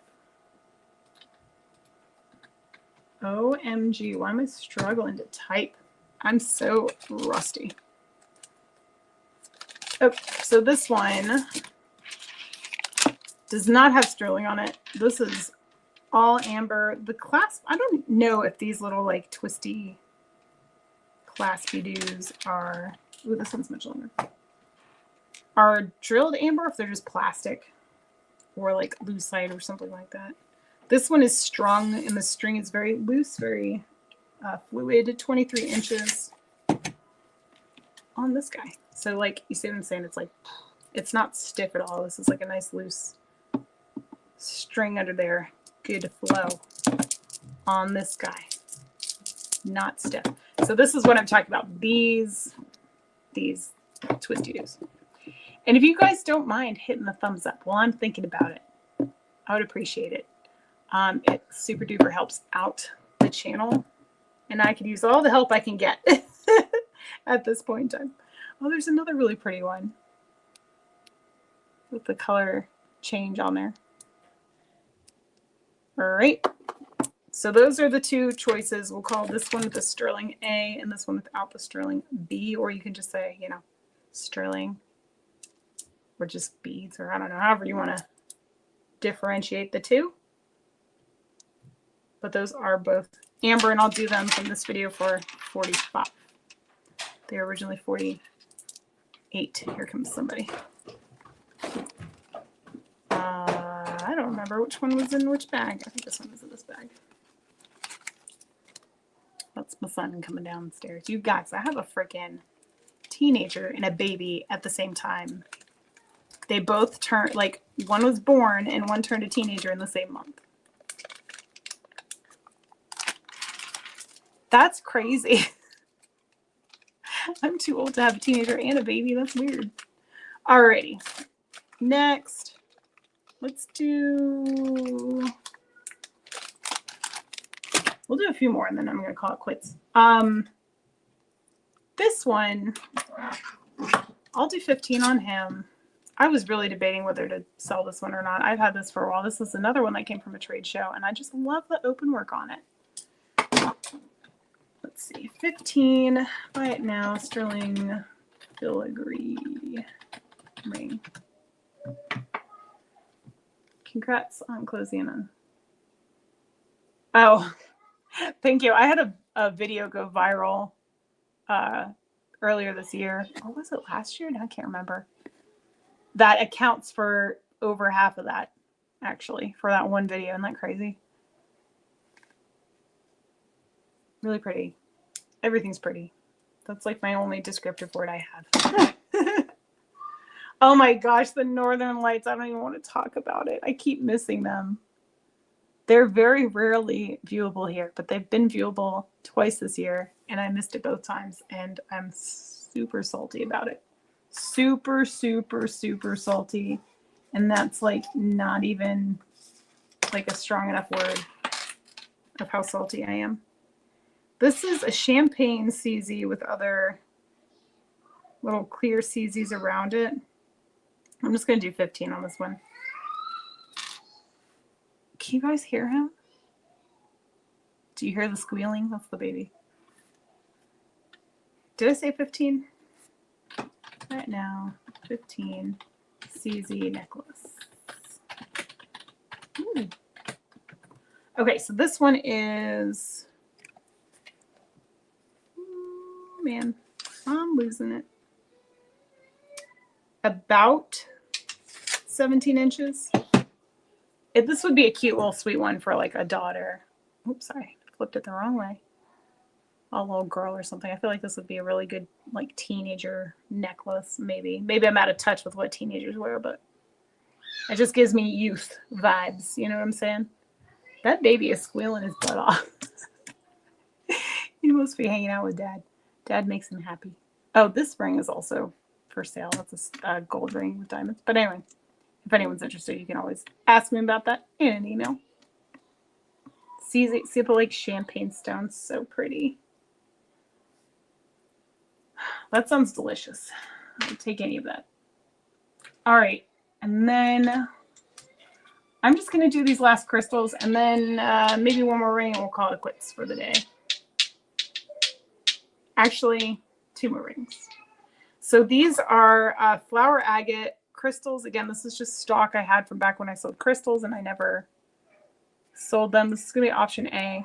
OMG, why am I struggling to type? I'm so rusty. Okay, so this one does not have sterling on it. This is all amber. The clasp, I don't know if these little like twisty claspy doos are, ooh, this one's much longer, are drilled amber, if they're just plastic or like lucite or something like that. This one is strung and the string is very loose, very fluid, 23 inches on this guy. So like, you see what I'm saying? It's like, it's not stiff at all. This is like a nice loose string under there. Good flow on this guy. Not stiff. So this is what I'm talking about. These twisty doos. And if you guys don't mind hitting the thumbs up while I'm thinking about it, I would appreciate it. It super duper helps out the channel, and I could use all the help I can get at this point in time. Oh, there's another really pretty one with the color change on there. All right. So those are the two choices. We'll call this one with the sterling A and this one without the sterling B, or you can just say, you know, sterling or just beads, or I don't know, however you want to differentiate the two. But those are both amber, and I'll do them from this video for 45. They were originally 48. Here comes somebody. I don't remember which one was in which bag. I think this one was in this bag. That's my son coming downstairs. You guys, I have a freaking teenager and a baby at the same time. They both turned, like, one was born and one turned a teenager in the same month. That's crazy. I'm too old to have a teenager and a baby. That's weird. Alrighty. Next, let's do... We'll do a few more and then I'm going to call it quits. This one, I'll do 15 on him. I was really debating whether to sell this one or not. I've had this for a while. This is another one that came from a trade show, and I just love the open work on it. Let's see, 15, buy it now, sterling filigree ring. Congrats on closing on. Oh, thank you. I had a video go viral earlier this year. Or was it last year? No, I can't remember. That accounts for over half of that, actually, for that one video. Isn't that crazy? Really pretty. Everything's pretty. That's like my only descriptive word I have. Oh my gosh, the Northern Lights. I don't even want to talk about it. I keep missing them. They're very rarely viewable here, but they've been viewable twice this year, and I missed it both times, and I'm super salty about it. Super, super, super salty. And that's like not even like a strong enough word of how salty I am. This is a champagne CZ with other little clear CZs around it. I'm just going to do 15 on this one. Can you guys hear him? Do you hear the squealing? That's the baby. Did I say 15? Right now, 15 CZ necklace. Ooh. Okay, so this one is... Man, I'm losing it. About 17 inches. This would be a cute little sweet one for like a daughter. Oops, sorry, flipped it the wrong way. A little girl or something. I feel like this would be a really good like teenager necklace, maybe. Maybe I'm out of touch with what teenagers wear, but it just gives me youth vibes. You know what I'm saying? That baby is squealing his butt off. He must be hanging out with Dad. Dad makes him happy. Oh, this ring is also for sale. That's a gold ring with diamonds. But anyway, if anyone's interested, you can always ask me about that in an email. See the like champagne stones, so pretty. That sounds delicious. I'll take any of that. All right, and then I'm just gonna do these last crystals, and then maybe one more ring, and we'll call it quits for the day. Actually, 2 more rings. So these are flower agate crystals. Again, this is just stock I had from back when I sold crystals, and I never sold them. This is gonna be option A.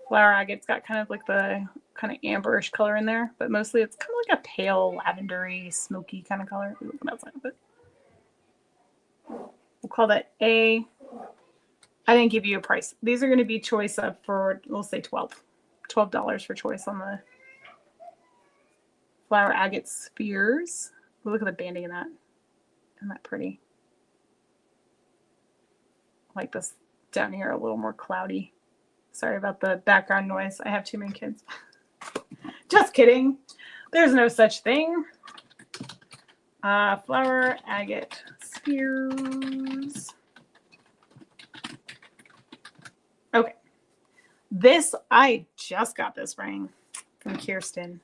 Flower agate's got kind of like the kind of amberish color in there, but mostly it's kind of like a pale lavendery, smoky kind of color. Ooh, outside of it. We'll call that A. I didn't give you a price. These are going to be choice up for, we'll say $12 for choice on the flower agate spheres. Ooh, look at the banding in that. Isn't that pretty? I like this down here a little more cloudy. Sorry about the background noise. I have too many kids. Just kidding. There's no such thing. Flower agate spheres. Okay. This, I just got this ring from Kirsten,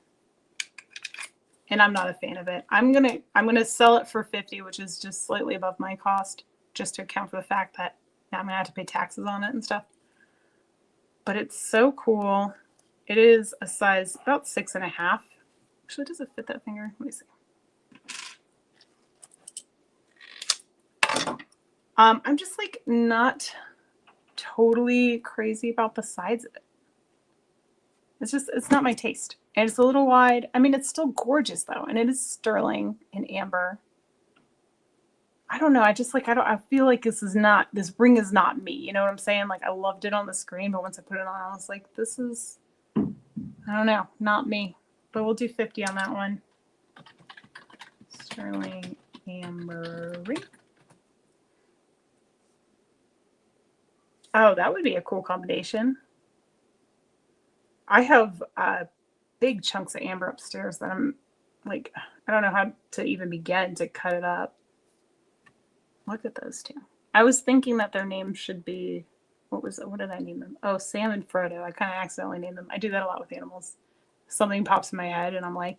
and I'm not a fan of it. I'm gonna sell it for $50, which is just slightly above my cost, just to account for the fact that now I'm gonna have to pay taxes on it and stuff. But it's so cool. It is a size about 6.5. Actually, does it fit that finger? Let me see. I'm just like not totally crazy about the sides of it. It's not my taste. And it's a little wide. I mean, it's still gorgeous though. And it is sterling and amber. I don't know. I feel like this ring is not me. You know what I'm saying? Like I loved it on the screen, but once I put it on, I was like, this is, I don't know, not me. But we'll do 50 on that one. Sterling amber ring. Oh, that would be a cool combination. I have big chunks of amber upstairs that I'm like, I don't know how to even begin to cut it up. Look at those two. I was thinking that their names should be, what did I name them? Oh, Sam and Frodo. I kind of accidentally named them. I do that a lot with animals. Something pops in my head and I'm like,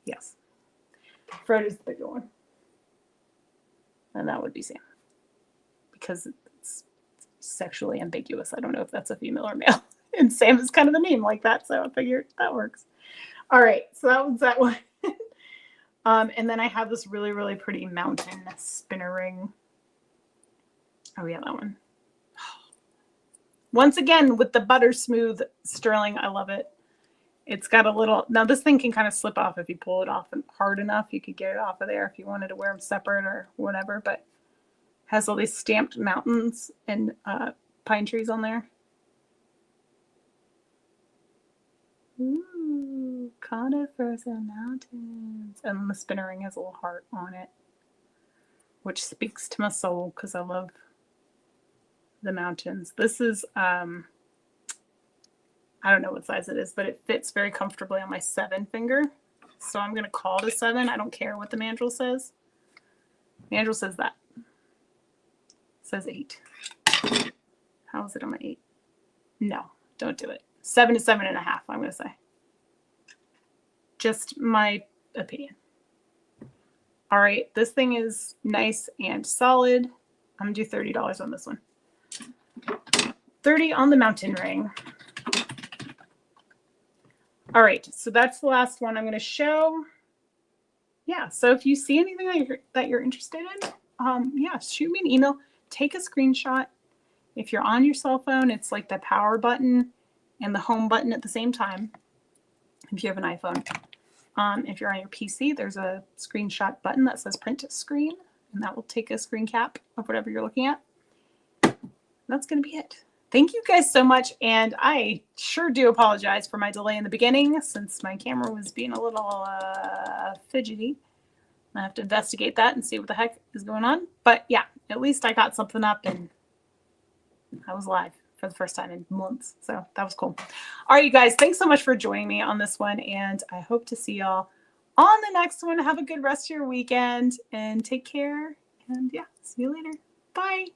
yes. Frodo's the bigger one. And that would be Sam. Because it's sexually ambiguous. I don't know if that's a female or male. And Sam is kind of the name like that, so I figured that works. All right, so that was that one. And then I have this really, really pretty mountain spinner ring. Oh yeah, that one. Once again, with the butter smooth sterling, I love it. It's got a little, now this thing can kind of slip off if you pull it off hard enough. You could get it off of there if you wanted to wear them separate or whatever, but has all these stamped mountains and pine trees on there. Ooh, conifers and mountains. And the spinner ring has a little heart on it, which speaks to my soul because I love the mountains. This is, I don't know what size it is, but it fits very comfortably on my 7 finger. So I'm going to call it a 7. I don't care what the mandrel says. Mandrel says that. It says 8. How is it on my 8? No, don't do it. 7 to 7.5, I'm going to say. Just my opinion. All right, this thing is nice and solid. I'm going to do $30 on this one. 30 on the mountain ring. All right, so that's the last one I'm going to show. Yeah, so if you see anything that you're interested in, yeah, shoot me an email. Take a screenshot. If you're on your cell phone, it's like the power button and the home button at the same time, if you have an iPhone. If you're on your PC, there's a screenshot button that says print screen, and that will take a screen cap of whatever you're looking at. That's going to be it. Thank you guys so much, and I sure do apologize for my delay in the beginning since my camera was being a little fidgety. I have to investigate that and see what the heck is going on. But yeah, at least I got something up and I was live for the first time in months. So that was cool. All right, you guys, thanks so much for joining me on this one. And I hope to see y'all on the next one. Have a good rest of your weekend and take care. And yeah, see you later. Bye.